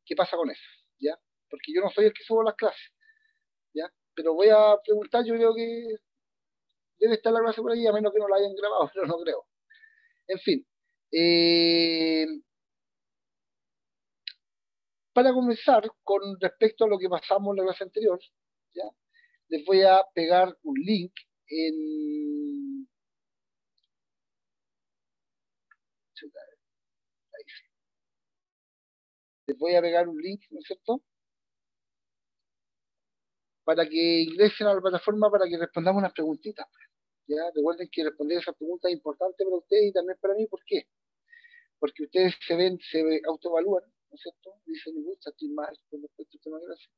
¿Qué pasa con eso? ¿Ya? Porque yo no soy el que subo las clases, ¿ya? Pero voy a preguntar, yo creo que debe estar la clase por ahí, a menos que no la hayan grabado, pero no creo. En fin, eh, para comenzar, con respecto a lo que pasamos en la clase anterior, ¿ya? Les voy a pegar un link en... Les voy a pegar un link, ¿no es cierto? Para que ingresen a la plataforma para que respondamos unas preguntitas. ¿Ya? Recuerden que responder esas preguntas es importante para ustedes y también para mí. ¿Por qué? Porque ustedes se autoevalúan, ¿no es cierto? Dicen, me gusta, estoy mal con respecto a este tema de clase,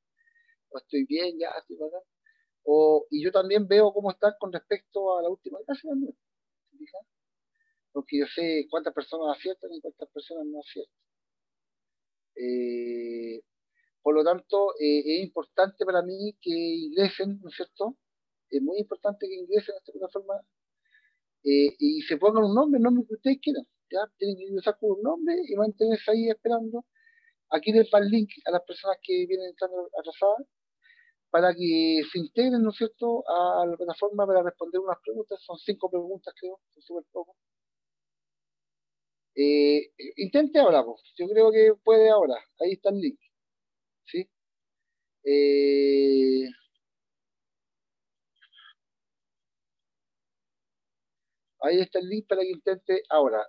o estoy bien, ya, estoy bacán. Y yo también veo cómo están con respecto a la última clase también. ¿Se fijan? Porque yo sé cuántas personas aciertan y cuántas personas no aciertan. Eh, por lo tanto, es importante para mí que ingresen, ¿no es cierto? Es muy importante que ingresen a esta plataforma y se pongan un nombre, el nombre que ustedes quieran. ¿Ya? Tienen que ingresar con un nombre y mantenerse ahí esperando. Aquí les va el link a las personas que vienen entrando atrasadas para que se integren, ¿no es cierto?, a la plataforma para responder unas preguntas. Son 5 preguntas, creo, son súper poco. Intente ahora, pues. Yo creo que puede ahora. Ahí está el link, ¿sí? Eh, Ahí está el link para que intente ahora.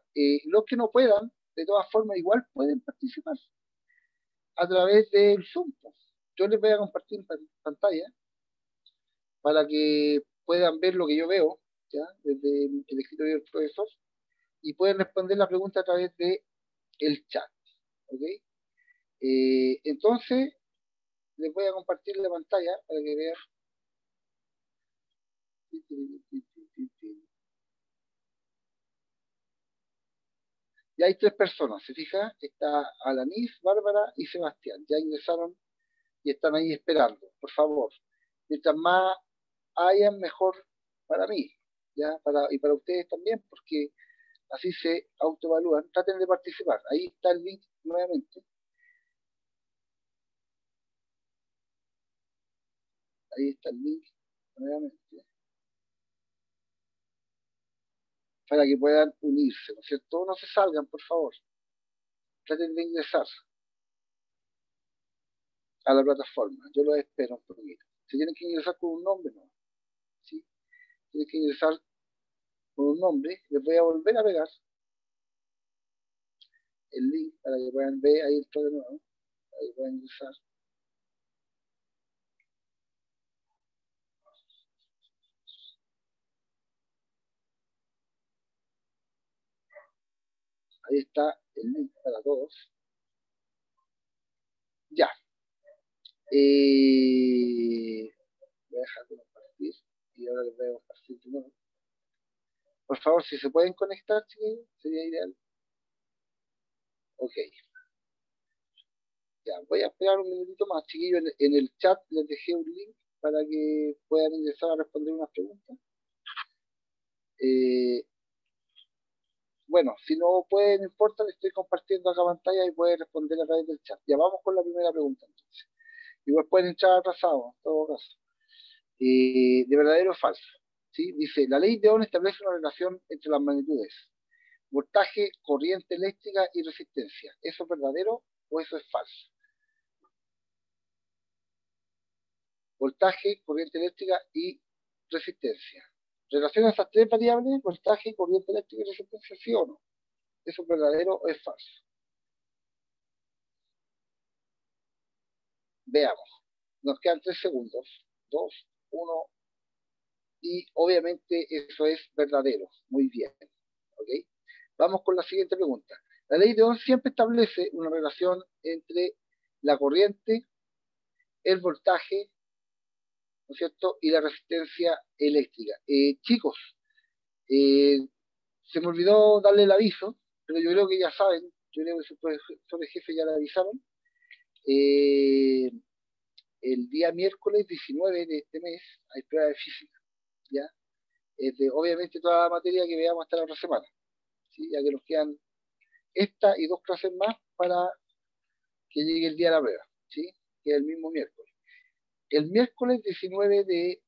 Los que no puedan, de todas formas, igual pueden participar a través del Zoom, pues. Yo les voy a compartir pantalla para que puedan ver lo que yo veo, ¿ya? Desde el escritorio del profesor, y pueden responder la pregunta a través de el chat, ¿ok? Entonces, les voy a compartir la pantalla para que vean. Ya hay 3 personas, ¿se fija? Está Alanis, Bárbara y Sebastián. Ya ingresaron y están ahí esperando. Por favor, mientras más hayan, mejor para mí, ¿ya? Y para ustedes también, porque así se autoevalúan. Traten de participar. Ahí está el link nuevamente. Ahí está el link nuevamente. Para que puedan unirse, ¿no es cierto? No se salgan, por favor. Traten de ingresar a la plataforma. Yo los espero un poquito. Si tienen que ingresar con un nombre, no. ¿Sí? Tienen que ingresar con un nombre. Les voy a volver a pegar el link para que puedan ver ahí esto de nuevo. Para que puedan ingresar. Ahí está el link para todos. Ya. Voy a dejar de compartir y ahora les voy a compartir de nuevo. Por favor, si se pueden conectar, chiquillos, sería ideal. Ok. Ya, voy a esperar un minutito más, chiquillos. En el chat les dejé un link para que puedan ingresar a responder unas preguntas. Eh, bueno, si no pueden, no importa, les estoy compartiendo acá pantalla y pueden responder a través del chat. Ya vamos con la primera pregunta, entonces. Igual pueden entrar atrasados, en todo caso. De verdadero o falso. ¿Sí? Dice, la ley de Ohm establece una relación entre las magnitudes, voltaje, corriente eléctrica y resistencia. ¿Eso es verdadero o eso es falso? Voltaje, corriente eléctrica y resistencia. ¿Relaciona esas 3 variables, voltaje, corriente eléctrica y resistencia, sí o no? ¿Eso es verdadero o es falso? Veamos. Nos quedan 3 segundos. 2, 1. Y obviamente eso es verdadero. Muy bien. ¿Ok? Vamos con la siguiente pregunta. La ley de Ohm siempre establece una relación entre la corriente, el voltaje, ¿no es cierto?, y la resistencia eléctrica. Chicos, eh, se me olvidó darle el aviso, pero yo creo que ya saben, yo creo que sus profesores jefes ya le avisaron. Eh, el día miércoles 19 de este mes hay prueba de física, ¿ya? Obviamente toda la materia que veamos hasta la otra semana, ¿sí? Ya que nos quedan esta y 2 clases más para que llegue el día de la prueba, ¿sí? Que es el mismo miércoles. El miércoles 19 de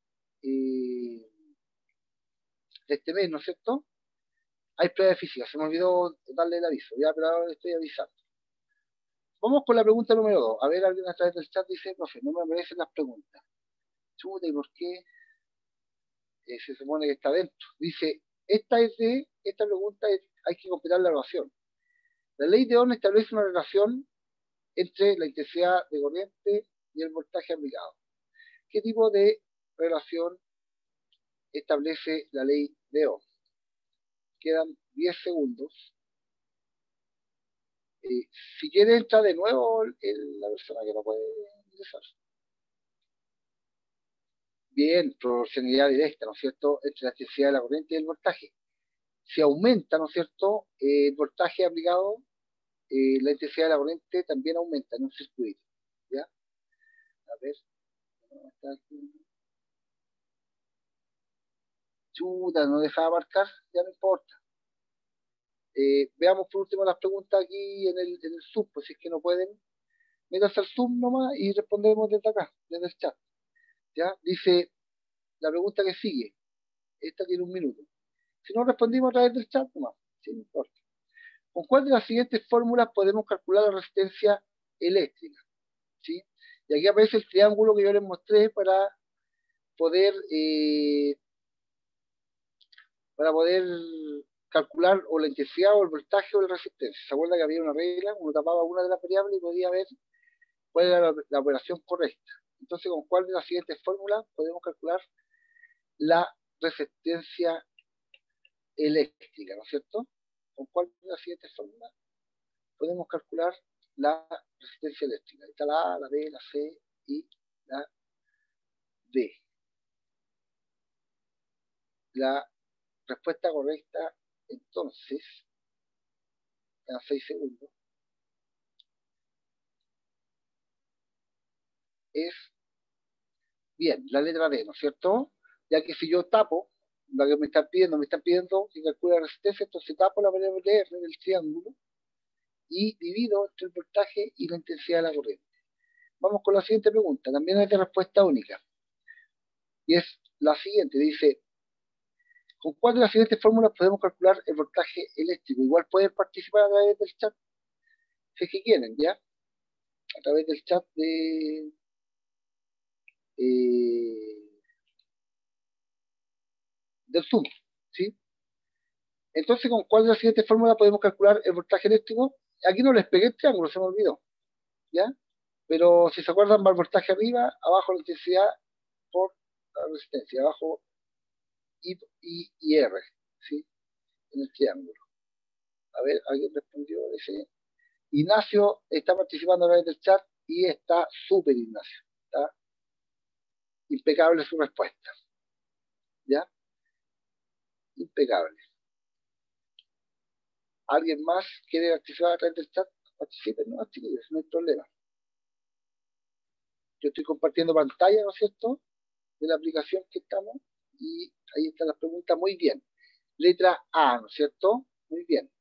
este mes, ¿no es cierto? Hay prueba de física. Se me olvidó darle el aviso, ya, pero ahora le estoy avisando. Vamos con la pregunta número 2. A ver, alguien a través del chat dice, profe, no me aparecen las preguntas. Chuta, ¿y por qué? Se supone que está dentro. Dice, esta pregunta hay que completar la evaluación. La ley de Ohm establece una relación entre la intensidad de corriente y el voltaje aplicado. ¿Qué tipo de relación establece la ley de Ohm? Quedan 10 segundos. Si quiere entrar de nuevo la persona que no puede ingresar. Bien, proporcionalidad directa, ¿no es cierto?, entre la intensidad de la corriente y el voltaje. Si aumenta, ¿no es cierto?, el voltaje aplicado, la intensidad de la corriente también aumenta en un circuito. ¿Ya? A ver. Chuta, no dejaba marcar, ya no importa. Veamos por último las preguntas aquí en el Zoom, pues si es que no pueden, métanse al Zoom nomás y respondemos desde acá, desde el chat. ¿Ya? Dice la pregunta que sigue. Esta tiene 1 minuto. Si no respondimos a través del chat, nomás, sí, no importa. ¿Con cuál de las siguientes fórmulas podemos calcular la resistencia eléctrica? ¿Sí? Y aquí aparece el triángulo que yo les mostré poder, para poder calcular o la intensidad o el voltaje o la resistencia. ¿Se acuerda que había una regla? Uno tapaba una de las variables y podía ver cuál era la operación correcta. Entonces, ¿con cuál de las siguientes fórmulas podemos calcular la resistencia eléctrica, ¿no es cierto? ¿Con cuál de las siguientes fórmulas podemos calcular la resistencia eléctrica? Ahí está la A, la B, la C y la D. La respuesta correcta, entonces, en 6 segundos, es, bien, la letra D, ¿no es cierto? Ya que si yo tapo, lo que me están pidiendo que calcule la resistencia, entonces tapo la variable R del triángulo y divido entre el voltaje y la intensidad de la corriente. Vamos con la siguiente pregunta, también es de respuesta única. Y es la siguiente, dice, ¿con cuál de las siguientes fórmulas podemos calcular el voltaje eléctrico? Igual pueden participar a través del chat, si es que quieren, ¿ya? A través del chat del Zoom, ¿sí? Entonces, ¿con cuál de las siguientes fórmulas podemos calcular el voltaje eléctrico? Aquí no les pegué el triángulo, se me olvidó, ¿ya? Pero si se acuerdan, va el voltaje arriba, abajo la intensidad por la resistencia, abajo y R, ¿sí? En el triángulo. A ver, ¿alguien respondió? Ese. Ignacio está participando a través del chat y está súper Ignacio. Está impecable su respuesta. ¿Ya? Impecable. ¿Alguien más quiere participar a través del chat? Participen, no, chiquillos, no hay problema. Yo estoy compartiendo pantalla, ¿no es cierto?, de la aplicación que estamos y ahí están las preguntas. Muy bien. Letra A, ¿no es cierto? Muy bien.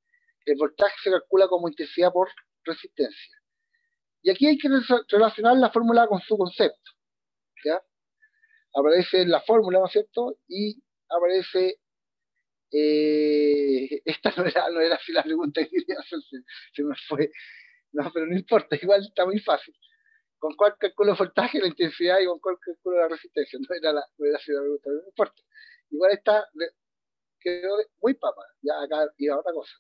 El voltaje se calcula como intensidad por resistencia. Y aquí hay que relacionar la fórmula con su concepto. ¿Ya? Aparece la fórmula, ¿no es cierto? Y aparece, esta no era así la pregunta que quería hacer, se me fue. No, pero no importa, igual está muy fácil. ¿Con cuál calculo el voltaje, la intensidad y con cuál calculo la resistencia? No era así la pregunta, pero no importa. Igual está, quedó muy papa, ya acá iba otra cosa.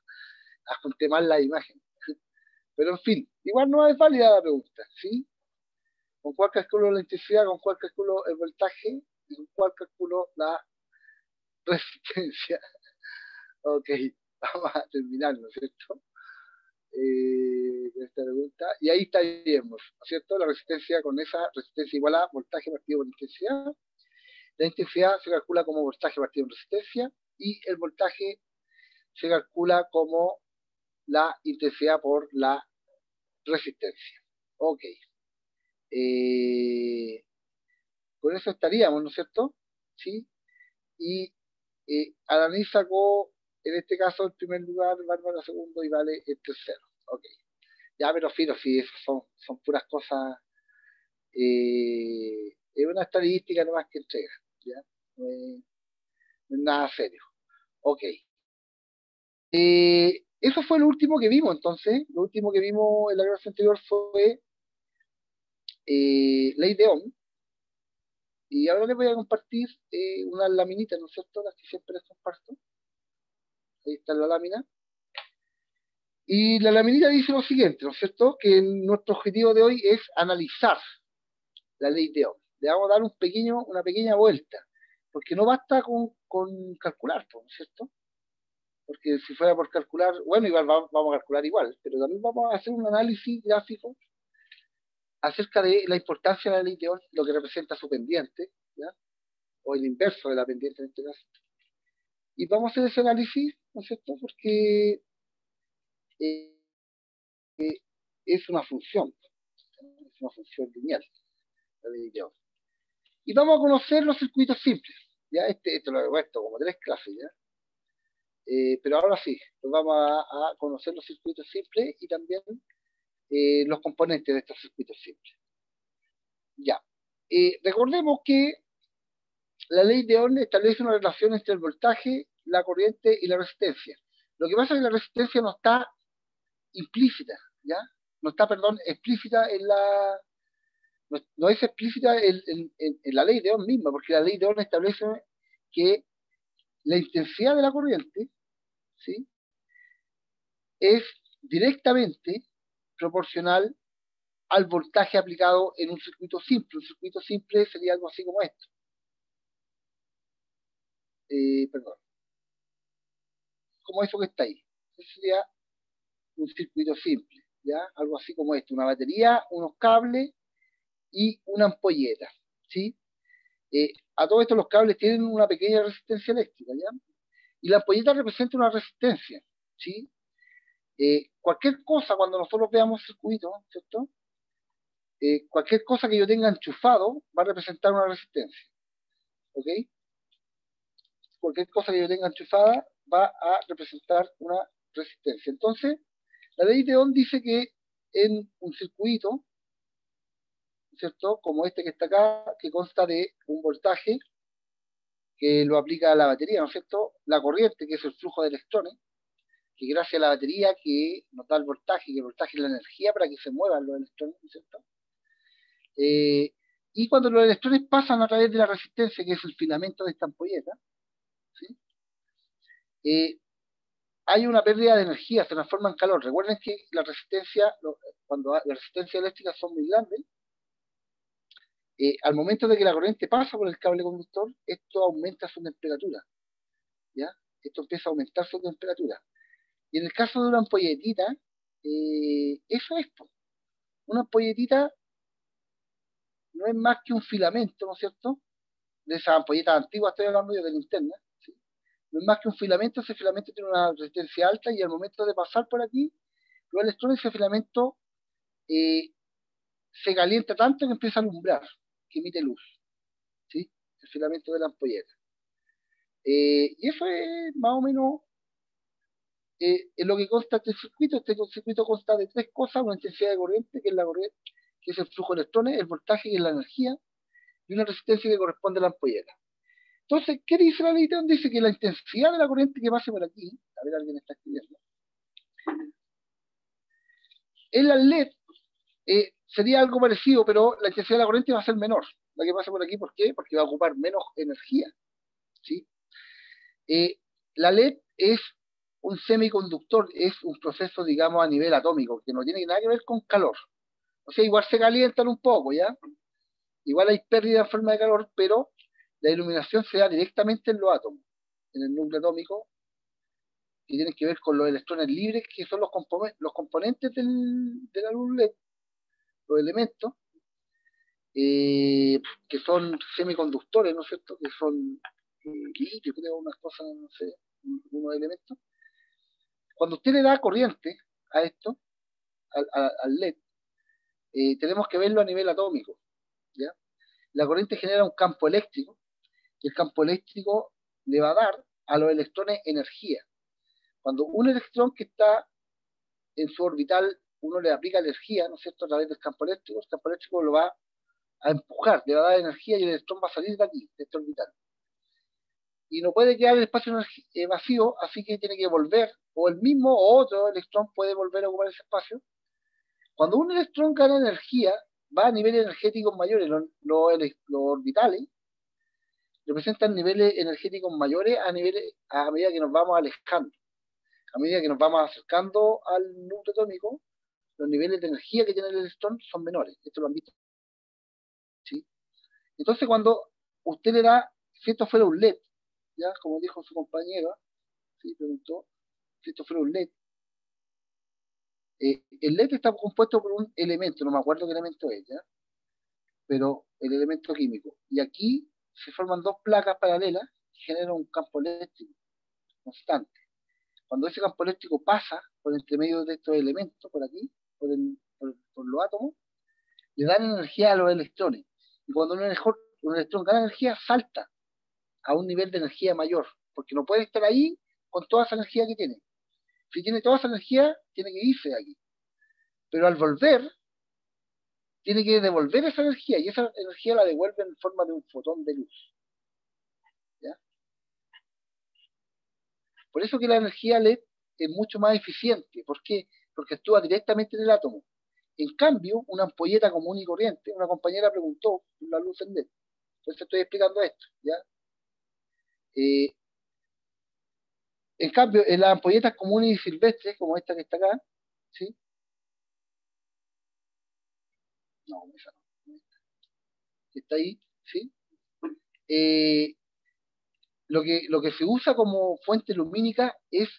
Adjunté mal la imagen. Pero en fin, igual no es válida la pregunta, ¿sí? ¿Con cuál calculo la intensidad, con cuál calculo el voltaje y con cuál calculo la resistencia? Ok, vamos a terminar, ¿no es cierto? Esta pregunta. Y ahí estaríamos, ¿no es cierto? La resistencia con esa resistencia igual a voltaje partido por intensidad. La intensidad se calcula como voltaje partido por resistencia y el voltaje se calcula como la intensidad por la resistencia. Ok. Con eso estaríamos, ¿no es cierto? ¿Sí? Y Araní sacó, en este caso, el primer lugar, Bárbara segundo y Vale el tercero. Ok. Ya, pero filo, sí, eso son puras cosas, es una estadística nomás que entrega, ¿ya? No es nada serio. Ok. Eso fue lo último que vimos, entonces. Lo último que vimos en la clase anterior fue ley de Ohm. Y ahora les voy a compartir unas laminitas, ¿no es cierto? Las que siempre les comparto. Ahí está la lámina. Y la laminita dice lo siguiente, ¿no es cierto? Que nuestro objetivo de hoy es analizar la ley de Ohm. Le vamos a dar una pequeña vuelta, porque no basta con calcular, ¿no es cierto? Porque si fuera por calcular, bueno, igual vamos a calcular igual, pero también vamos a hacer un análisis gráfico acerca de la importancia de la ley de Ohm, lo que representa su pendiente, ¿ya? O el inverso de la pendiente en este caso. Y vamos a hacer ese análisis, ¿no es cierto? Porque eh, es una función lineal, la ley de Ohm. Y vamos a conocer los circuitos simples, ¿ya? Esto lo he puesto como 3 clases, ¿ya? Pero ahora sí, pues vamos a conocer los circuitos simples y también los componentes de estos circuitos simples. Ya. Recordemos que la ley de Ohm establece una relación entre el voltaje, la corriente y la resistencia. Lo que pasa es que la resistencia no está implícita, ¿ya? No está, perdón, explícita en la... No es explícita en la ley de Ohm misma, porque la ley de Ohm establece que la intensidad de la corriente, ¿sí? Es directamente proporcional al voltaje aplicado en un circuito simple. Un circuito simple sería algo así como esto. Perdón, como eso que está ahí. Eso sería un circuito simple, ¿ya? Algo así como esto, una batería, unos cables y una ampolleta, ¿sí? A todo esto los cables tienen una pequeña resistencia eléctrica, ¿ya? Y la ampolleta representa una resistencia, ¿sí? Cualquier cosa, cuando nosotros veamos circuitos, ¿cierto? Cualquier cosa que yo tenga enchufado va a representar una resistencia, ¿ok? Cualquier cosa que yo tenga enchufada va a representar una resistencia. Entonces, la ley de Ohm dice que en un circuito, ¿cierto? Como este que está acá, que consta de un voltaje que lo aplica a la batería, ¿no es cierto? La corriente, que es el flujo de electrones, que gracias a la batería que nos da el voltaje, que el voltaje es la energía para que se muevan los electrones, ¿no es cierto? Y cuando los electrones pasan a través de la resistencia, que es el filamento de esta ampolleta, ¿sí? Eh, hay una pérdida de energía, se transforma en calor. Recuerden que la resistencia, cuando las resistencias eléctricas son muy grandes, al momento de que la corriente pasa por el cable conductor, esto aumenta su temperatura, ¿ya? Esto empieza a aumentar su temperatura. Y en el caso de una ampolletita, eso es, po. Una ampolletita no es más que un filamento, ¿no es cierto? De esas ampolletas antiguas estoy hablando yo de linterna, ¿sí? No es más que un filamento, ese filamento tiene una resistencia alta y al momento de pasar por aquí, los electrones, ese filamento eh, se calienta tanto que empieza a alumbrar, que emite luz, ¿sí? El filamento de la ampolleta. Y eso es más o menos en lo que consta este circuito. Este circuito consta de 3 cosas: una intensidad de corriente, que es la corriente, que es el flujo de electrones, el voltaje, que es la energía, y una resistencia que corresponde a la ampolleta. Entonces, ¿qué dice la ley? Dice que la intensidad de la corriente que pase por aquí, a ver, alguien está escribiendo, en la LED sería algo parecido, pero la intensidad de la corriente va a ser menor. La que pasa por aquí, ¿por qué? Porque va a ocupar menos energía, ¿sí? La LED es un semiconductor, es un proceso, digamos, a nivel atómico, que no tiene nada que ver con calor. O sea, igual se calientan un poco, ¿ya? Igual hay pérdida en forma de calor, pero la iluminación se da directamente en los átomos, en el núcleo atómico, que tienen que ver con los electrones libres, que son los componentes de la luz LED, los elementos, que son semiconductores, ¿no es cierto? Que son litio, creo, unas cosas, no sé, unos elementos. Cuando usted le da corriente a esto, al LED, tenemos que verlo a nivel atómico, ¿ya? La corriente genera un campo eléctrico, y el campo eléctrico le va a dar a los electrones energía. Cuando un electrón que está en su orbital uno le aplica energía, ¿no es cierto?, a través del campo eléctrico. El campo eléctrico lo va a empujar, le va a dar energía y el electrón va a salir de aquí, de este orbital. Y no puede quedar el espacio vacío, así que tiene que volver, o el mismo o otro electrón puede volver a ocupar ese espacio. Cuando un electrón gana energía, va a niveles energéticos mayores, los orbitales representan niveles energéticos mayores a medida que nos vamos alejando. A medida que nos vamos acercando al núcleo atómico, los niveles de energía que tiene el electrón son menores. Esto lo han visto. ¿Sí? Entonces, cuando usted le da, si esto fuera un LED, ya como dijo su compañero, ¿sí?, preguntó, si esto fuera un LED, el LED está compuesto por un elemento, no me acuerdo qué elemento es, ¿ya?, pero el elemento químico. Y aquí se forman dos placas paralelas que generan un campo eléctrico constante. Cuando ese campo eléctrico pasa por entre medio de estos elementos, por aquí, por los átomos, le dan energía a los electrones. Y cuando un electrón gana energía, salta a un nivel de energía mayor, porque no puede estar ahí con toda esa energía que tiene. Si tiene toda esa energía, tiene que irse de aquí. Pero al volver, tiene que devolver esa energía, y esa energía la devuelve en forma de un fotón de luz. ¿Ya? Por eso que la energía LED es mucho más eficiente. ¿Por qué? Porque actúa directamente en el átomo. En cambio, una ampolleta común y corriente, una compañera preguntó por la luz en LED. Entonces estoy explicando esto, ¿ya? En cambio, en las ampolletas comunes y silvestres, como esta que está acá, ¿sí? No, esa no. Que está ahí, ¿sí? Eh, lo que se usa como fuente lumínica es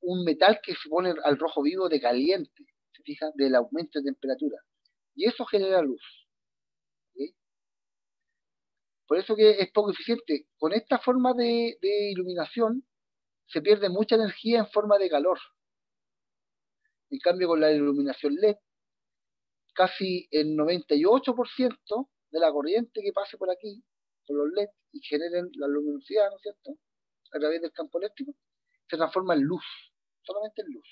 un metal que se pone al rojo vivo de caliente, ¿se fija? Del aumento de temperatura. Y eso genera luz. ¿Sí? Por eso que es poco eficiente. Con esta forma de iluminación se pierde mucha energía en forma de calor. En cambio, con la iluminación LED, casi el 98% de la corriente que pase por aquí, por los LED, y generen la luminosidad, ¿no es cierto?, a través del campo eléctrico, se transforma en luz, solamente en luz.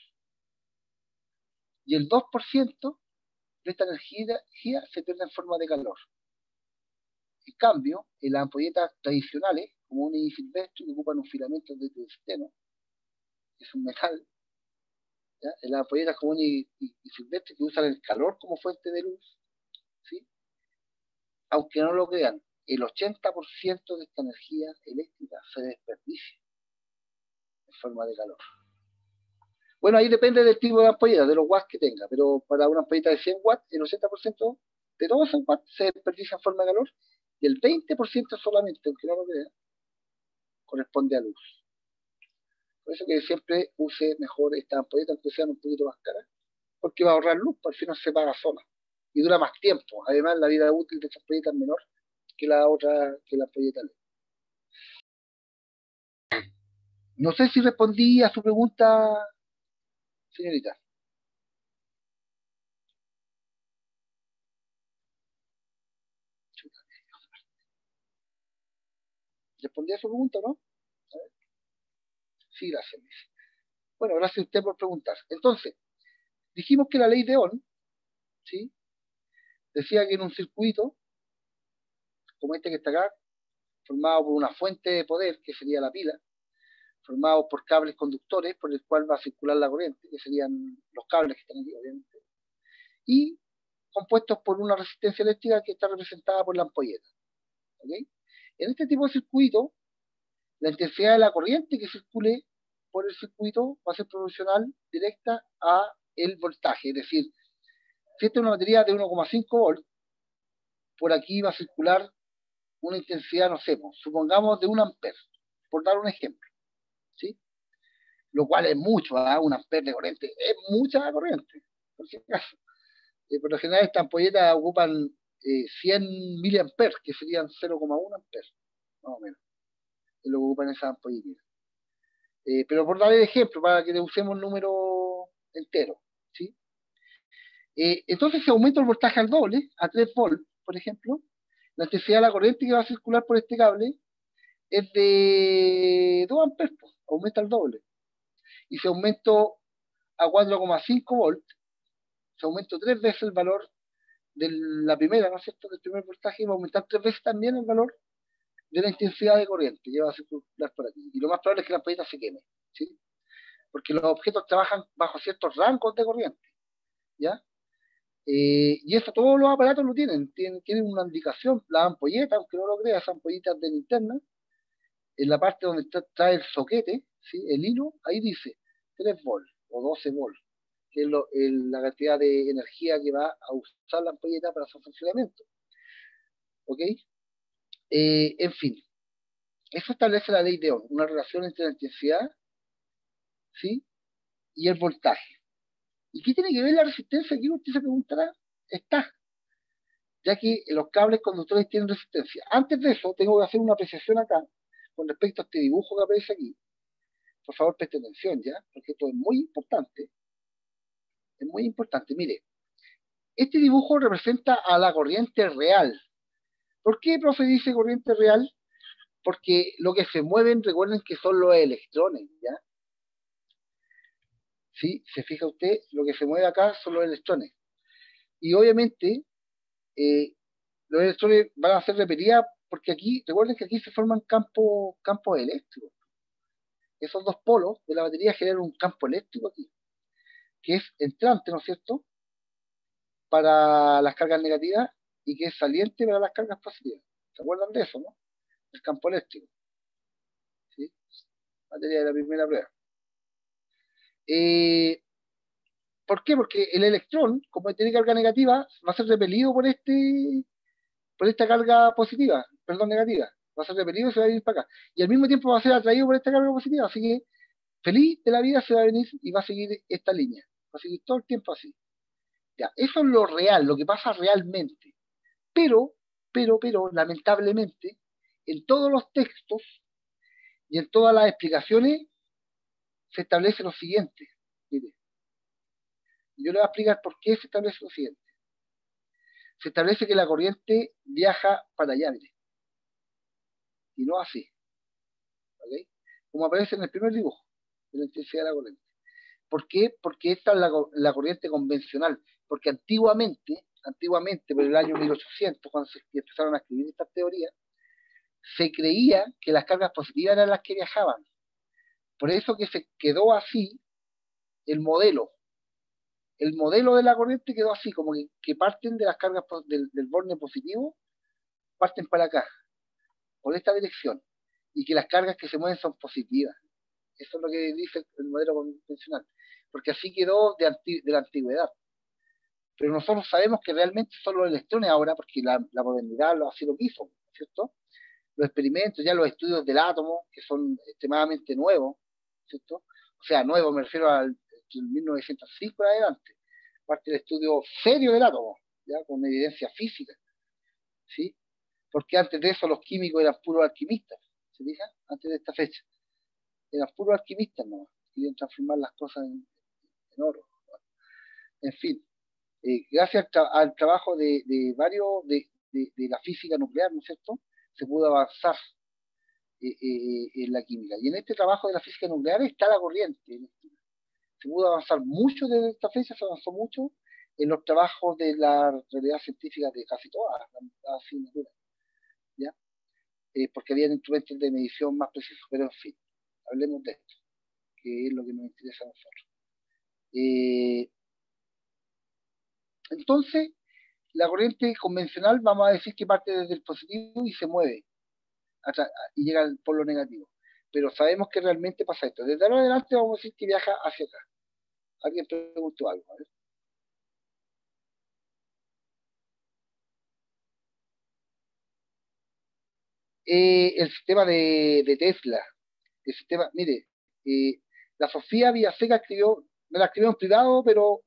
Y el 2% de esta energía se pierde en forma de calor. En cambio, en las ampolletas tradicionales, como un silvestre, que ocupan un filamento de tungsteno, que es un metal, ¿ya?, en las ampolletas comunes y silvestres, que usan el calor como fuente de luz, ¿sí?, aunque no lo crean, el 80% de esta energía eléctrica se desperdicia en forma de calor. Bueno, ahí depende del tipo de ampolleta, de los watts que tenga, pero para una ampolleta de 100 watts, el 80% de todos esos watts se desperdicia en forma de calor, y el 20% solamente, aunque no lo crea, corresponde a luz. Por eso que siempre use mejor esta ampolleta, aunque sean un poquito más caras, porque va a ahorrar luz, por fin no se paga sola. Y dura más tiempo. Además, la vida útil de esta ampolleta es menor que la otra, que la ampolleta LED. No sé si respondí a su pregunta, señorita. ¿Respondí a su pregunta, no? A ver. Sí, gracias. Bueno, gracias a usted por preguntar. Entonces, dijimos que la ley de Ohm, ¿sí?, decía que en un circuito, como este que está acá, formado por una fuente de poder, que sería la pila, formado por cables conductores por el cual va a circular la corriente, que serían los cables que están aquí, obviamente, y compuestos por una resistencia eléctrica que está representada por la ampolleta. ¿Okay? En este tipo de circuito, la intensidad de la corriente que circule por el circuito va a ser proporcional directa a el voltaje, es decir, si esta es una batería de 1,5 volts, por aquí va a circular una intensidad, no sé, supongamos de 1 amper, por dar un ejemplo, ¿sí? Lo cual es mucho, ¿eh? 1 amper de corriente, es mucha corriente, por si acaso. Por lo general estas ampolletas ocupan 100 miliamperes, que serían 0,1 amperes, más o menos, es lo que ocupan esas ampolletas. Pero por dar el ejemplo, para que le usemos el número entero, ¿sí? Entonces, si aumento el voltaje al doble, a 3 volts, por ejemplo, la intensidad de la corriente que va a circular por este cable es de 2 amperes, pues, aumenta al doble. Y si aumento a 4,5 volts, se aumentó 3 veces el valor de la primera, ¿no es cierto?, del primer voltaje, y va a aumentar 3 veces también el valor de la intensidad de corriente que va a circular por aquí. Y lo más probable es que la ampolleta se queme, ¿sí? Porque los objetos trabajan bajo ciertos rangos de corriente, ¿ya? Y eso todos los aparatos lo tienen una indicación. La ampolleta, aunque no lo creas, esas ampolletas de linterna, en la parte donde trae el soquete, ¿sí?, el hilo, ahí dice 3 volts o 12 volts, que es la cantidad de energía que va a usar la ampolleta para su funcionamiento. ¿Ok? En fin, eso establece la ley de Ohm, una relación entre la intensidad, ¿sí?, y el voltaje. ¿Y qué tiene que ver la resistencia? Aquí usted se preguntará. Está, ya que los cables conductores tienen resistencia. Antes de eso, tengo que hacer una apreciación acá con respecto a este dibujo que aparece aquí. Por favor, preste atención, ¿ya? Porque esto es muy importante. Es muy importante. Mire, este dibujo representa a la corriente real. ¿Por qué, profe, dice corriente real? Porque lo que se mueven, recuerden que son los electrones, ¿ya? ¿Sí? Se fija usted, lo que se mueve acá son los electrones. Y obviamente, los electrones van a ser repetidas porque aquí, recuerden que aquí se forman campos eléctricos. Esos dos polos de la batería generan un campo eléctrico aquí, que es entrante, ¿no es cierto?, para las cargas negativas y que es saliente para las cargas positivas. ¿Se acuerdan de eso, no? El campo eléctrico, ¿sí? Batería de la primera prueba. Eh, ¿Por qué? Porque el electrón, como tiene carga negativa, va a ser repelido por esta carga positiva, perdón, negativa. Va a ser repelido y se va a venir para acá. Y al mismo tiempo va a ser atraído por esta carga positiva. Así que feliz de la vida se va a venir y va a seguir esta línea. Va a seguir todo el tiempo así. Ya, eso es lo real, lo que pasa realmente. Pero, lamentablemente, en todos los textos y en todas las explicaciones se establece lo siguiente. Mire, yo le voy a explicar por qué se establece lo siguiente. Se establece que la corriente viaja para allá, mire, y no así, ¿ok? Como aparece en el primer dibujo de la intensidad de la corriente. ¿Por qué? Porque esta es la corriente convencional. Porque antiguamente, por el año 1800, cuando se empezaron a escribir estas teorías, se creía que las cargas positivas eran las que viajaban. Por eso que se quedó así el modelo. El modelo de la corriente quedó así, como que parten de las cargas del borne positivo, parten para acá, por esta dirección, y que las cargas que se mueven son positivas. Eso es lo que dice el modelo convencional, porque así quedó de la antigüedad. Pero nosotros sabemos que realmente son los electrones ahora, porque la modernidad así lo quiso, ¿cierto? Los experimentos, ya los estudios del átomo, que son extremadamente nuevos, ¿cierto? O sea, nuevos me refiero al 1905 en adelante, parte del estudio serio del átomo, ya con evidencia física, ¿sí? Porque antes de eso los químicos eran puros alquimistas, ¿se fijan? Antes de esta fecha, eran puros alquimistas, ¿no? Querían transformar las cosas en oro. En fin, gracias al trabajo de varios de la física nuclear, ¿no es cierto?, se pudo avanzar en la química. Y en este trabajo de la física nuclear está la corriente. Se pudo avanzar mucho desde esta fecha, se avanzó mucho en los trabajos de la realidad científica de casi todas las asignaturas, ¿ya? Porque había instrumentos de medición más precisos, pero en fin, hablemos de esto, que es lo que nos interesa a nosotros. Entonces, la corriente convencional, vamos a decir que parte desde el positivo y se mueve y llega al polo negativo. Pero sabemos que realmente pasa esto. Desde ahora en adelante vamos a decir que viaja hacia acá. Alguien preguntó algo. A ver. El sistema de Tesla. El sistema, mire, la Sofía Villaseca me la escribió en privado, pero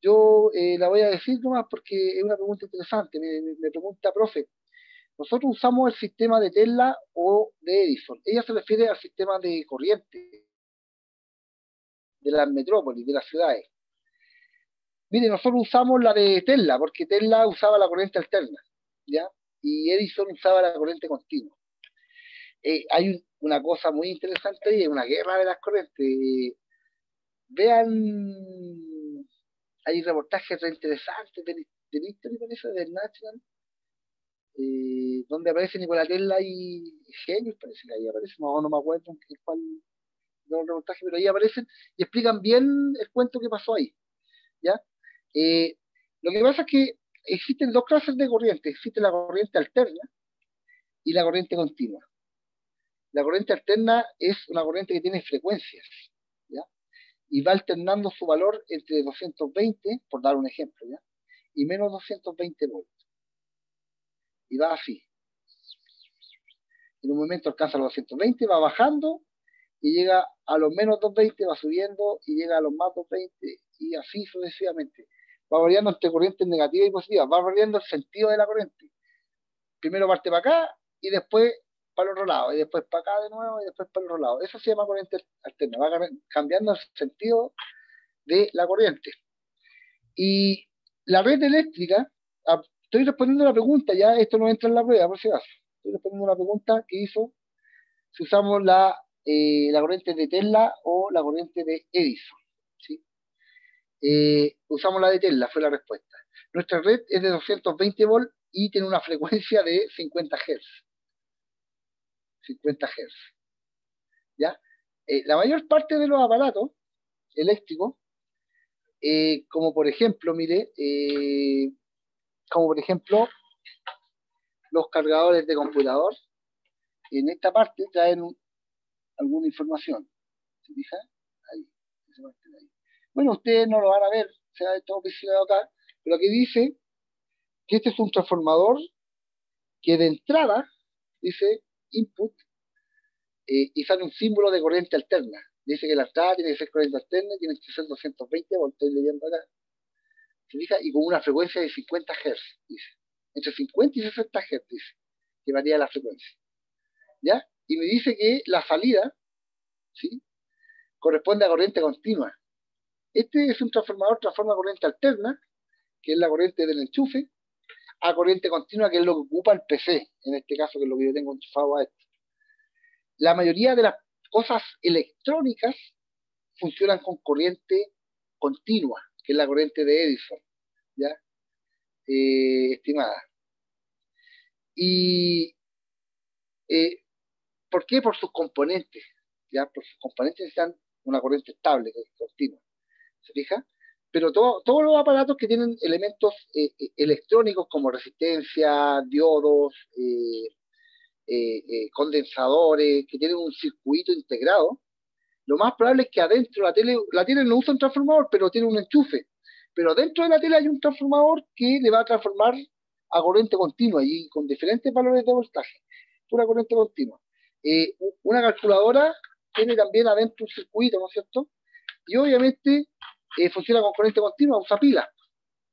yo la voy a decir nomás porque es una pregunta interesante. Me pregunta, profe, nosotros usamos el sistema de Tesla o de Edison. Ella se refiere al sistema de corriente de las metrópolis, de las ciudades. Mire, nosotros usamos la de Tesla, porque Tesla usaba la corriente alterna, ¿ya? Y Edison usaba la corriente continua. Hay una cosa muy interesante y es una guerra de las corrientes. Vean, hay reportajes reinteresantes del History, parece, del National, donde aparece Nikola Tesla y Genius, parece que ahí aparece, no me acuerdo en cuál de los reportajes, pero ahí aparecen y explican bien el cuento que pasó ahí, ¿ya? Eh, lo que pasa es que existen dos clases de corriente, existe la corriente alterna y la corriente continua. La corriente alterna es una corriente que tiene frecuencias, ¿ya? Y va alternando su valor entre 220, por dar un ejemplo, ¿ya? Y menos 220 volts. Y va así. En un momento alcanza los 220, va bajando y llega a los menos 220, va subiendo y llega a los más 220 y así sucesivamente. Va variando entre corrientes negativas y positivas, va variando el sentido de la corriente. Primero parte para acá y después para el otro lado, y después para acá de nuevo y después para el otro lado. Eso se llama corriente alterna, va cambiando el sentido de la corriente. Y la red eléctrica, estoy respondiendo la pregunta, ya esto no entra en la prueba, por si acaso. Estoy respondiendo la pregunta que hizo si usamos la corriente de Tesla o la corriente de Edison. ¿Sí? Usamos la de Tesla, fue la respuesta. Nuestra red es de 220 volts y tiene una frecuencia de 50 Hz. 50 Hz. ¿Ya? La mayor parte de los aparatos eléctricos, como por ejemplo, mire, como por ejemplo los cargadores de computador, en esta parte traen alguna información. ¿Se fija? Ahí, esa parte de ahí. Bueno, ustedes no lo van a ver, se ha todo pixelado acá, pero aquí dice que este es un transformador que de entrada dice input y sale un símbolo de corriente alterna. Dice que la entrada tiene que ser corriente alterna, tiene que ser 220 volts, estoy leyendo acá. ¿Se fija? Y con una frecuencia de 50 Hz, dice. Entre 50 y 60 Hz, dice, que varía la frecuencia. ¿Ya? Y me dice que la salida, ¿sí?, corresponde a corriente continua. Este es un transformador, transforma corriente alterna, que es la corriente del enchufe, a corriente continua, que es lo que ocupa el PC, en este caso, que es lo que yo tengo enchufado a esto. La mayoría de las cosas electrónicas funcionan con corriente continua, que es la corriente de Edison, ¿ya? Estimada. Y ¿por qué? Por sus componentes, ¿ya? Por sus componentes necesitan una corriente estable, que es continua, ¿se fija? Pero todos los aparatos que tienen elementos electrónicos como resistencia, diodos, condensadores, que tienen un circuito integrado, lo más probable es que adentro la tele no usa un transformador, pero tiene un enchufe. Pero dentro de la tele hay un transformador que le va a transformar a corriente continua y con diferentes valores de voltaje. Pura corriente continua. Una calculadora tiene también adentro un circuito, ¿no es cierto? Y obviamente funciona con corriente continua, usa pilas.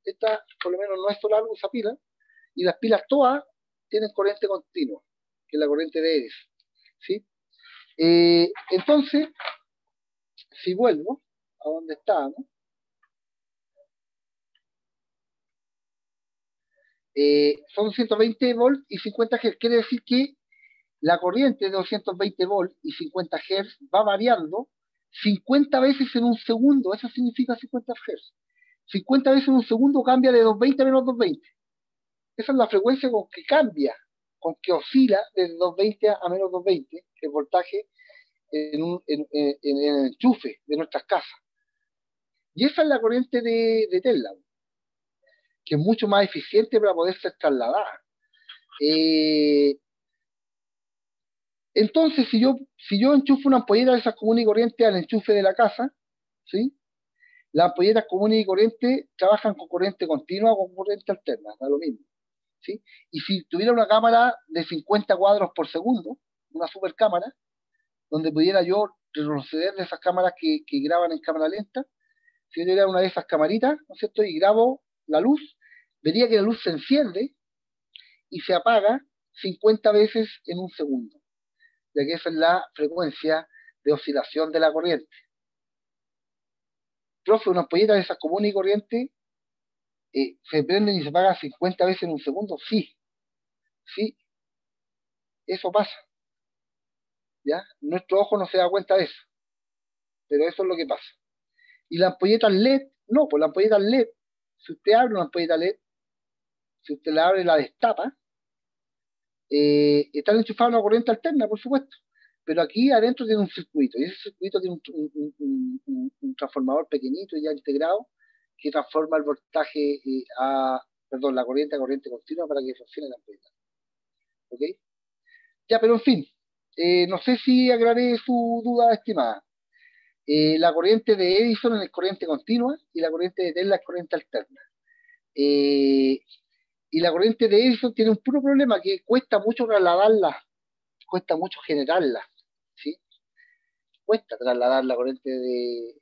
Esta, por lo menos, no es solar, usa pilas. Y las pilas todas tienen corriente continua, que es la corriente de Edison. ¿Sí? Entonces, si vuelvo a donde estábamos, son 120 volts y 50 Hz. Quiere decir que la corriente de 220 volts y 50 Hz va variando 50 veces en un segundo. Eso significa 50 Hz. 50 veces en un segundo cambia de 220 a menos 220. Esa es la frecuencia con que cambia, con que oscila de 220 a menos 220 el voltaje en el enchufe de nuestras casas. Y esa es la corriente de Tesla, que es mucho más eficiente para poder ser trasladada. Entonces, si yo enchufo una ampolleta de esas comunes y corrientes al enchufe de la casa, ¿sí?, las ampolletas comunes y corrientes trabajan con corriente continua o con corriente alterna, da lo mismo, ¿sí? Y si tuviera una cámara de 50 cuadros por segundo, una super cámara, donde pudiera yo retroceder de esas cámaras que graban en cámara lenta, si yo tuviera una de esas camaritas, ¿no es cierto?, y grabo la luz, vería que la luz se enciende y se apaga 50 veces en un segundo, ya que esa es la frecuencia de oscilación de la corriente. Profe, una ampolleta de esas comunes y corrientes se prenden y se apagan 50 veces en un segundo. Sí, sí, eso pasa, ¿ya? Nuestro ojo no se da cuenta de eso, pero eso es lo que pasa. Y las ampolletas LED No, pues la ampolleta LED, si usted abre una ampolleta LED, si usted la abre y la destapa, están enchufados a una corriente alterna, por supuesto. Pero aquí adentro tiene un circuito, y ese circuito tiene un transformador pequeñito ya integrado que transforma el voltaje perdón, la corriente a corriente continua para que funcione la ampolleta. ¿Ok? Ya, pero en fin, no sé si aclaré su duda, estimada. La corriente de Edison es corriente continua y la corriente de Tesla es corriente alterna. Eh, y la corriente de Edison tiene un puro problema, que cuesta mucho trasladarla, cuesta mucho generarla, ¿sí? Cuesta trasladar la corriente de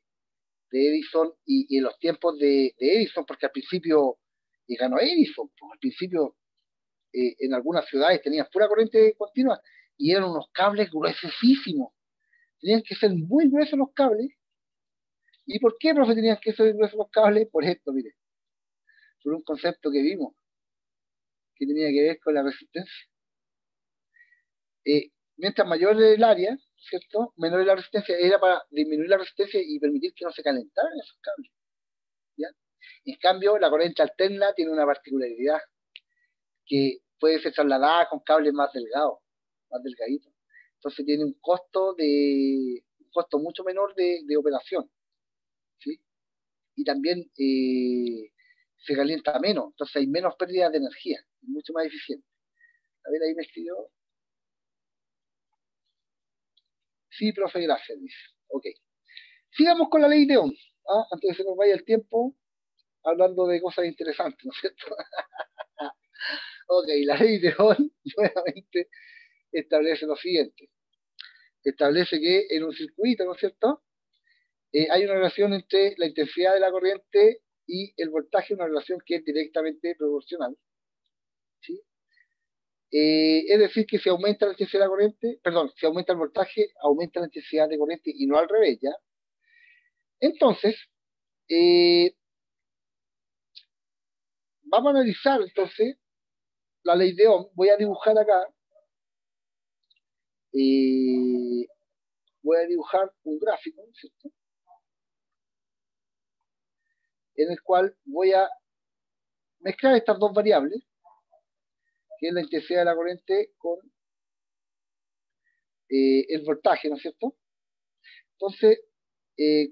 Edison y en los tiempos de Edison, porque al principio ganó Edison, pues, al principio en algunas ciudades tenían pura corriente continua y eran unos cables gruesísimos. Tenían que ser muy gruesos los cables. ¿Y por qué, profe, tenían que ser gruesos los cables? Por esto, mire, por un concepto que vimos, que tenía que ver con la resistencia. Mientras mayor el área, ¿cierto? Menor es la resistencia, era para disminuir la resistencia y permitir que no se calentaran esos cables, ¿ya? En cambio, la corriente alterna tiene una particularidad, que puede ser trasladada con cables más delgados, más delgaditos. Entonces tiene un costo mucho menor de operación, ¿sí? Y también se calienta menos, entonces hay menos pérdida de energía, es mucho más eficiente. A ver, ahí me escribió. Sí, profe, gracias, dice. Ok. Sigamos con la ley de Ohm, antes de que se nos vaya el tiempo, hablando de cosas interesantes, ¿no es cierto? Ok, la ley de Ohm nuevamente establece lo siguiente. Establece que en un circuito, ¿no es cierto? Hay una relación entre la intensidad de la corriente y el voltaje, una relación que es directamente proporcional, ¿sí? Es decir, que si aumenta la intensidad de la corriente, perdón, si aumenta el voltaje, aumenta la intensidad de corriente y no al revés, ¿ya? Entonces, eh, vamos a analizar entonces la ley de Ohm. Voy a dibujar acá, eh, voy a dibujar un gráfico, ¿cierto? En el cual voy a mezclar estas dos variables, que es la intensidad de la corriente con el voltaje, ¿no es cierto? Entonces,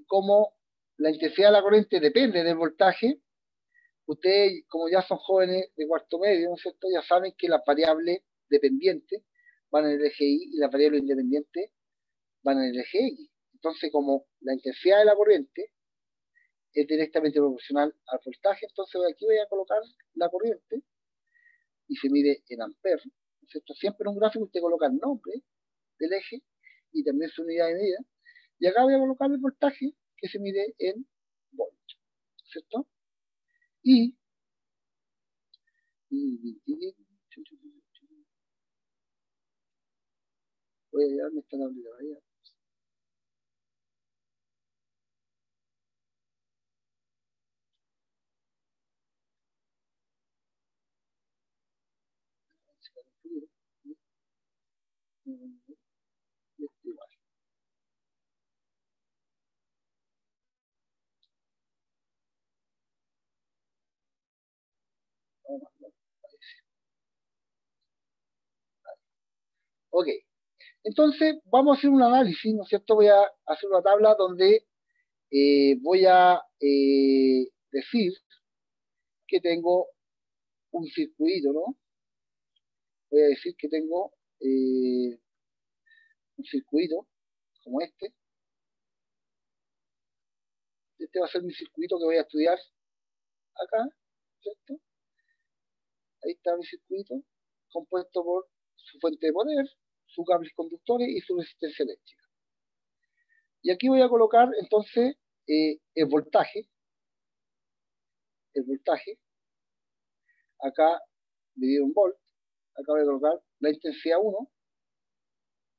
como la intensidad de la corriente depende del voltaje, ustedes, como ya son jóvenes de cuarto medio, ¿no es cierto?, ya saben que las variables dependientes van en el eje Y y las variables independientes van en el eje X. Entonces, como la intensidad de la corriente es directamente proporcional al voltaje, entonces aquí voy a colocar la corriente y se mide en amperes, ¿no es cierto? Siempre en un gráfico usted coloca el nombre del eje y también su unidad de medida. Y acá voy a colocar el voltaje que se mide en volt, ¿cierto? Y voy a llevarme esta tablita allá. Ok, entonces vamos a hacer un análisis, ¿no es cierto? Voy a hacer una tabla donde voy a decir que tengo un circuito, ¿no? Voy a decir que tengo un circuito como este. Este va a ser mi circuito que voy a estudiar acá, ¿cierto? Ahí está mi circuito, compuesto por su fuente de poder, sus cables conductores y su resistencia eléctrica. Y aquí voy a colocar entonces el voltaje, acá dividido en volt, acá voy a colocar la intensidad 1,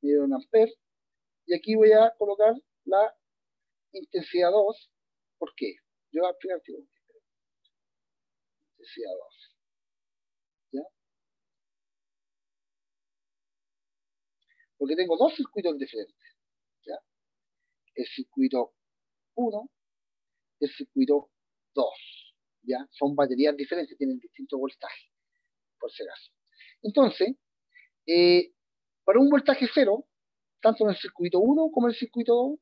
dividido en amper, y aquí voy a colocar la intensidad 2. ¿Por qué? Yo voy a explicar intensidad 2, ¿ya? Porque tengo dos circuitos diferentes, ¿ya? El circuito 1 y el circuito 2. ¿Ya? Son baterías diferentes, tienen distintos voltajes, por si acaso. Entonces, para un voltaje 0, tanto en el circuito 1 como en el circuito 2,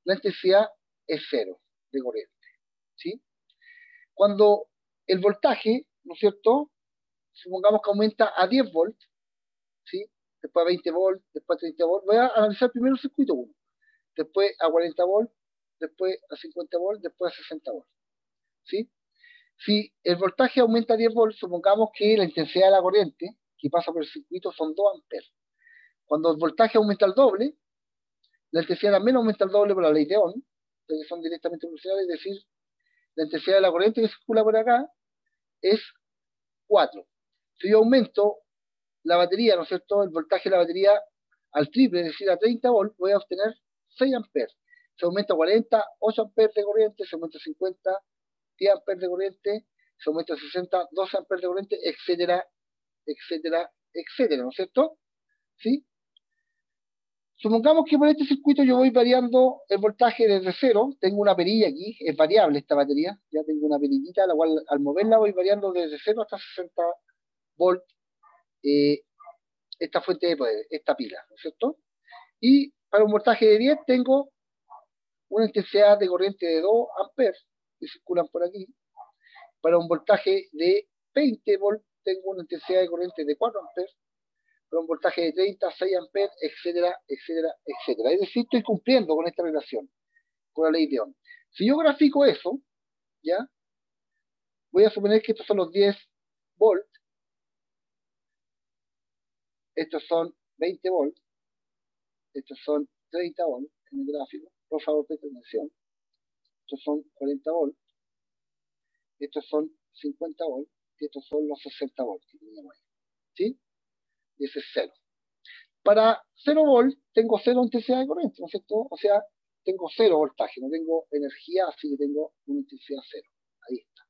la intensidad es 0 de corriente. ¿Sí? Cuando el voltaje, ¿no es cierto?, supongamos que aumenta a 10 volts, ¿sí?, después a 20 volts, después a 30 volts, voy a analizar primero el circuito 1, después a 40 volts, después a 50 volts, después a 60 volts. ¿Sí? Si el voltaje aumenta a 10 volts, supongamos que la intensidad de la corriente que pasa por el circuito son 2 amperes. Cuando el voltaje aumenta al doble, la intensidad también aumenta al doble por la ley de Ohm, que son directamente proporcionales, es decir, la intensidad de la corriente que circula por acá es 4. Si yo aumento la batería, ¿no es cierto?, el voltaje de la batería al triple, es decir, a 30 volts, voy a obtener 6 amperes. Se aumenta a 40, 8 amperes de corriente, se aumenta a 50, 10 amperes de corriente, se aumenta a 60, 12 amperes de corriente, etcétera, etcétera, etcétera, ¿no es cierto? ¿Sí? Supongamos que por este circuito yo voy variando el voltaje desde 0, tengo una perilla aquí, es variable esta batería, ya tengo una perillita, la cual al moverla voy variando desde 0 hasta 60 volts, esta fuente de poder, esta pila, ¿no es cierto? Y para un voltaje de 10 tengo una intensidad de corriente de 2 amperes que circulan por aquí. Para un voltaje de 20 volts tengo una intensidad de corriente de 4 amperes. Para un voltaje de 30, 6 amperes, etcétera, etcétera, etcétera. Es decir, estoy cumpliendo con esta relación, con la ley de Ohm. Si yo grafico eso, ¿ya? Voy a suponer que estos son los 10 volts, estos son 20 volts, estos son 30 volts en el gráfico. Por favor, presten atención. Estos son 40 volts, estos son 50 volts, y estos son los 60 volts que teníamos ahí. ¿Sí? Y ese es 0. Para 0 volts tengo 0 intensidad de corriente, ¿no es cierto? O sea, tengo 0 voltaje, no tengo energía, así que tengo una intensidad 0. Ahí está.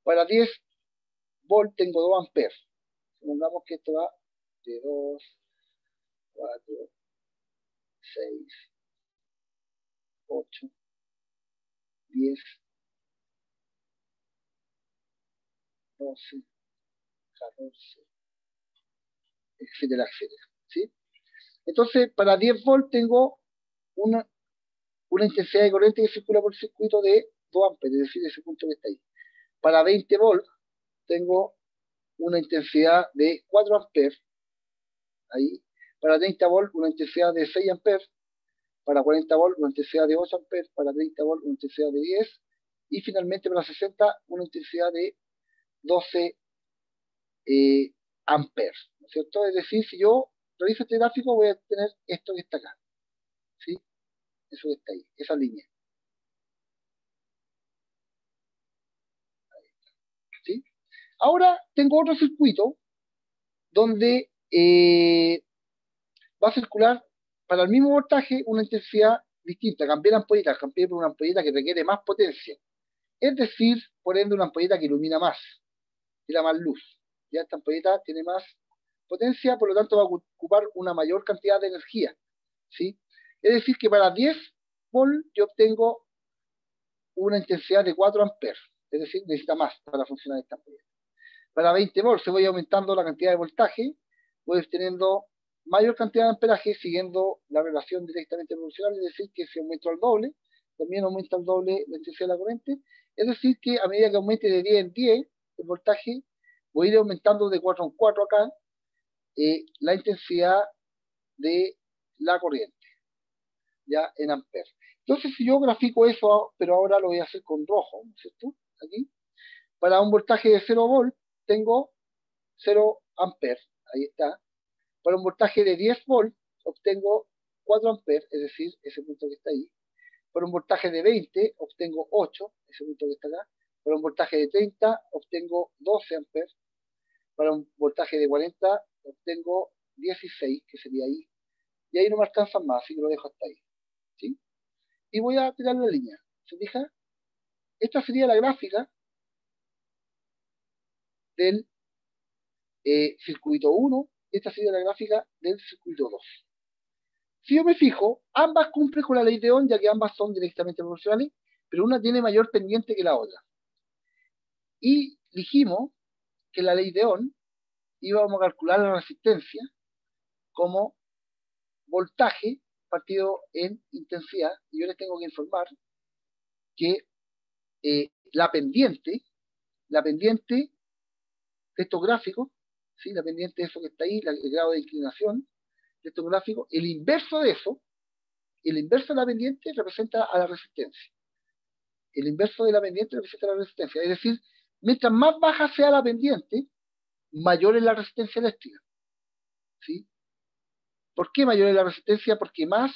Para 10 volts tengo 2 amperes. Supongamos que esto va de 2, 4, 6, 8, 10, 12, 14, etcétera, etcétera. ¿Sí? Entonces, para 10 volts tengo una intensidad de corriente que circula por el circuito de 2 amperes, es decir, ese punto que está ahí. Para 20 volts tengo una intensidad de 4 amperes, ahí. Para 30 volts una intensidad de 6 amperes, para 40 volts una intensidad de 8 amperes, para 30 volts una intensidad de 10, y finalmente para 60 una intensidad de 12 amperes, ¿no es cierto? Es decir, si yo reviso este gráfico voy a tener esto que está acá, ¿sí? Eso que está ahí, esa línea. ¿Sí? Ahora tengo otro circuito donde va a circular para el mismo voltaje una intensidad distinta. Cambié la ampolleta, cambié por una ampolleta que requiere más potencia. Es decir, por ende, una ampolleta que ilumina más, tira más luz. Ya esta ampolleta tiene más potencia, por lo tanto va a ocupar una mayor cantidad de energía. ¿Sí? Es decir, que para 10 volts yo obtengo una intensidad de 4 amperes. Es decir, necesita más para funcionar esta ampolleta. Para 20 volts se voy aumentando la cantidad de voltaje, voy obteniendo mayor cantidad de amperaje siguiendo la relación directamente proporcional, es decir, que si aumento al doble, también aumenta al doble la intensidad de la corriente, es decir, que a medida que aumente de 10 en 10 el voltaje, voy a ir aumentando de 4 en 4 acá la intensidad de la corriente, ya en amperes. Entonces, si yo grafico eso, pero ahora lo voy a hacer con rojo, ¿no es cierto? Aquí, para un voltaje de 0 volts, tengo 0 amperes, ahí está. Para un voltaje de 10 volts, obtengo 4 amperes, es decir, ese punto que está ahí. Para un voltaje de 20, obtengo 8, ese punto que está acá. Para un voltaje de 30, obtengo 12 amperes. Para un voltaje de 40, obtengo 16, que sería ahí. Y ahí no me alcanzan más, así que lo dejo hasta ahí. ¿Sí? Y voy a tirar la línea. ¿Se fija? Esta sería la gráfica del circuito 1. Esta sería la gráfica del circuito 2. Si yo me fijo, ambas cumplen con la ley de Ohm, ya que ambas son directamente proporcionales, pero una tiene mayor pendiente que la otra. Y dijimos que la ley de Ohm íbamos a calcular la resistencia como voltaje partido en intensidad, y yo les tengo que informar que la pendiente de estos gráficos, ¿sí? La pendiente de eso que está ahí, el grado de inclinación de estos gráficos, el inverso de eso, el inverso de la pendiente representa a la resistencia. El inverso de la pendiente representa a la resistencia. Es decir, mientras más baja sea la pendiente, mayor es la resistencia eléctrica. ¿Sí? ¿Por qué mayor es la resistencia? Porque más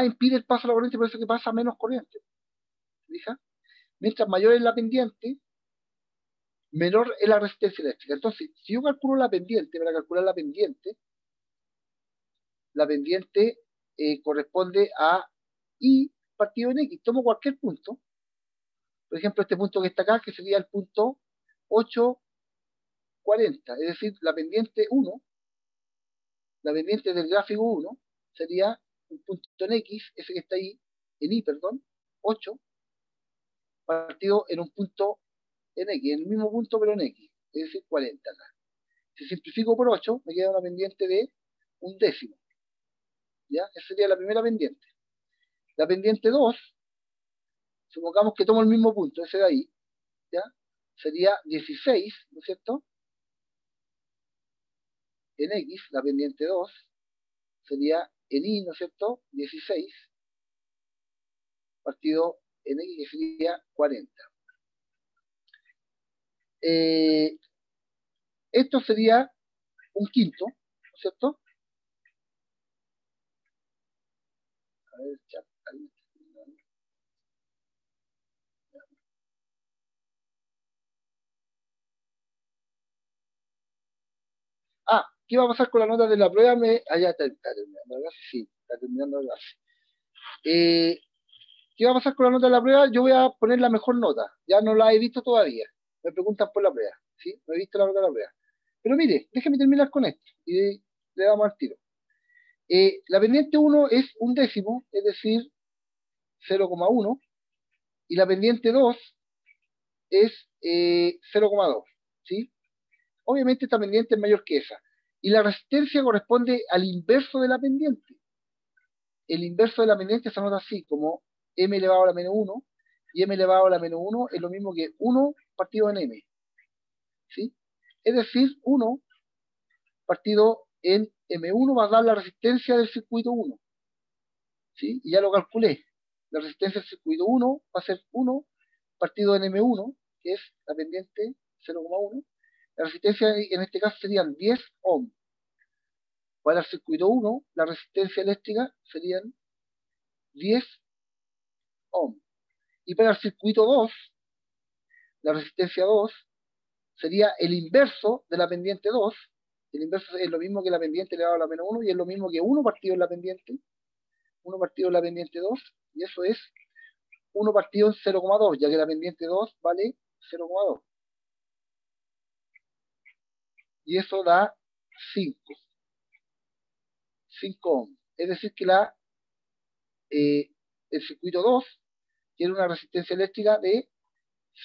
impide el paso de la corriente, por eso que pasa menos corriente. ¿Fija? Mientras mayor es la pendiente, menor es la resistencia eléctrica. Entonces, si yo calculo la pendiente, para calcular la pendiente corresponde a I partido en X. Tomo cualquier punto, por ejemplo, este punto que está acá, que sería el punto 840, es decir, la pendiente 1, la pendiente del gráfico 1, sería un punto en X, ese que está ahí, en Y, perdón, 8, partido en un punto en X, en el mismo punto pero en X, es decir, 40 acá. Si simplifico por 8, me queda una pendiente de un décimo. ¿Ya? Esa sería la primera pendiente. La pendiente 2, supongamos que tomo el mismo punto, ese de ahí, ¿ya? Sería 16, ¿no es cierto? En X, la pendiente 2, sería en Y, ¿no es cierto? 16, partido en X, que sería 40. Esto sería un quinto, ¿no es cierto? A ver, chat, ahí. ¿Qué va a pasar con la nota de la prueba? Ya está terminando la clase, sí, está terminando la clase. ¿Qué va a pasar con la nota de la prueba? Yo voy a poner la mejor nota. Ya no la he visto todavía. Me preguntan por la prueba, ¿sí? No he visto la nota de la prueba. Pero mire, déjeme terminar con esto y le damos al tiro. La pendiente 1 es un décimo, es decir, 0,1, y la pendiente 2 es 0,2, ¿sí? Obviamente esta pendiente es mayor que esa. Y la resistencia corresponde al inverso de la pendiente. El inverso de la pendiente se anota así, como m elevado a la menos 1, y m elevado a la menos 1 es lo mismo que 1 partido en m. ¿Sí? Es decir, 1 partido en M1 va a dar la resistencia del circuito 1. ¿Sí? Y ya lo calculé. La resistencia del circuito 1 va a ser 1 partido en M1, que es la pendiente 0,1. La resistencia en este caso serían 10 ohm. Para el circuito 1, la resistencia eléctrica serían 10 ohm. Y para el circuito 2, la resistencia 2 sería el inverso de la pendiente 2. El inverso es lo mismo que la pendiente elevado a la menos 1 y es lo mismo que 1 partido en la pendiente. 1 partido en la pendiente 2, y eso es 1 partido en 0,2, ya que la pendiente 2 vale 0,2. Y eso da 5. 5 ohm. Es decir, que el circuito 2 tiene una resistencia eléctrica de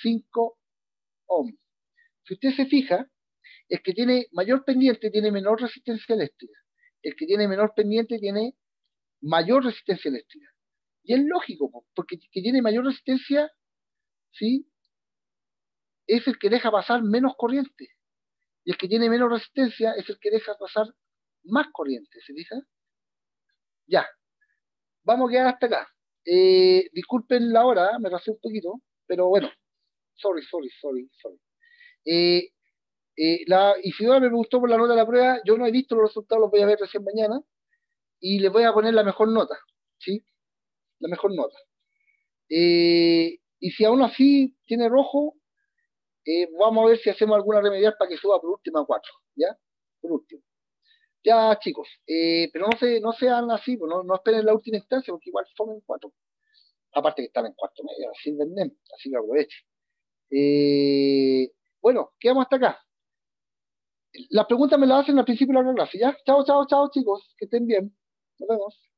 5 ohm. Si usted se fija, el que tiene mayor pendiente tiene menor resistencia eléctrica. El que tiene menor pendiente tiene mayor resistencia eléctrica. Y es lógico, porque el que tiene mayor resistencia, ¿sí?, es el que deja pasar menos corriente. Y el que tiene menos resistencia es el que deja pasar más corriente, ¿se fija? Ya, vamos a quedar hasta acá. Disculpen la hora, me pasé un poquito, pero bueno, sorry. Isidora me preguntó por la nota de la prueba, yo no he visto los resultados, los voy a ver recién mañana, y les voy a poner la mejor nota, ¿sí? La mejor nota. Y si aún así tiene rojo, vamos a ver si hacemos alguna remedial para que suba por último a 4, ¿ya? Por último. Ya, chicos, pero no sean así, pues no esperen la última instancia, porque igual son en 4. Aparte que están en cuarto medio, sin vender, así que aproveche. Bueno, quedamos hasta acá. Las preguntas me las hacen al principio de la clase, ¿ya? Chao, chicos, que estén bien. Nos vemos.